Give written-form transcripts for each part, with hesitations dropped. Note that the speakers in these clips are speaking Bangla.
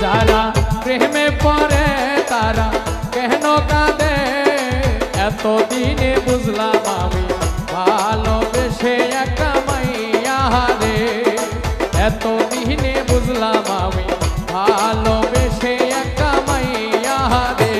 যারা প্রেমে পড়ে তারা কেন কাঁদে এতদিনে বুঝলাম আমি ভালোবেসে একটা মাইয়া রে এতদিনে বুঝলাম আমি ভালোবেসে একটা মাইয়া রে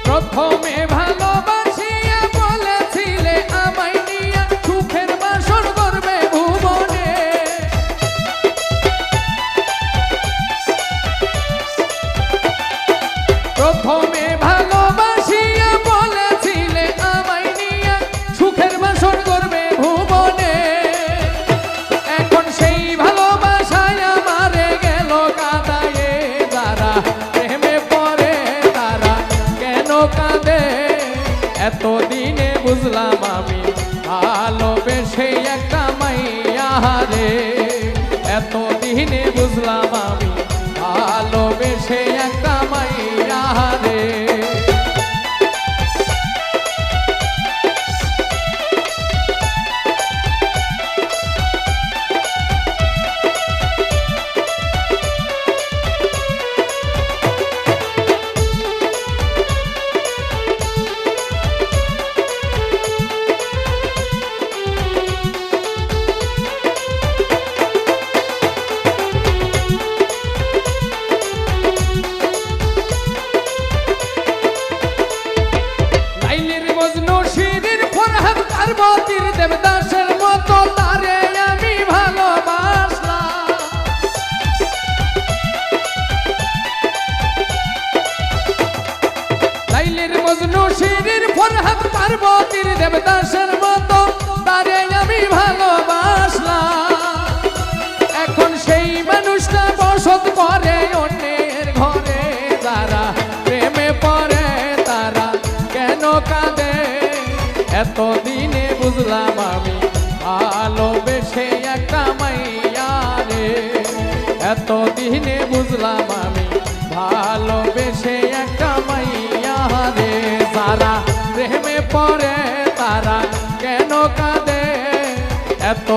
প্রথমে ভালোবাসিয়া বলেছিলে আমায় নিয়া সুখের বাসর করবে ভুবনে প্রথমে ভালোবাসিয়া বলেছিলে আমায় নিয়া সুখের বাসর করবে ভুবনে এখন সেই ভালোবাসায় আমারে গেল কাঁদায়ে যারা প্রেমে পড়ে তারা কেন কাঁদে এতদিনে বুঝলাম আমি ভালোবেসে একটা মাইয়া রে এতদিনে বুঝলাম আমি ভালোবেসে একটা মাইয়া রে পার্বতীর দেবদাসের মতো তারে আমি ভালোবাসলাম লাইলির মজনু শিরির ফরহাদ পার্বতীর দেবদাসের মতো তারে আমি ভালোবাসলাম এখন সেই মানুষটা বসত করে অন্যের ঘরে যারা প্রেমে পড়ে তারা কেন কাঁদে এতদিনে বুঝলাম আমি ভালোবেসে একটা মাইয়া রে এতদিনে বুঝলাম আমি ভালোবেসে একটা মাইয়া রে যারা প্রেমে পড়ে তারা কেন কাঁদে এত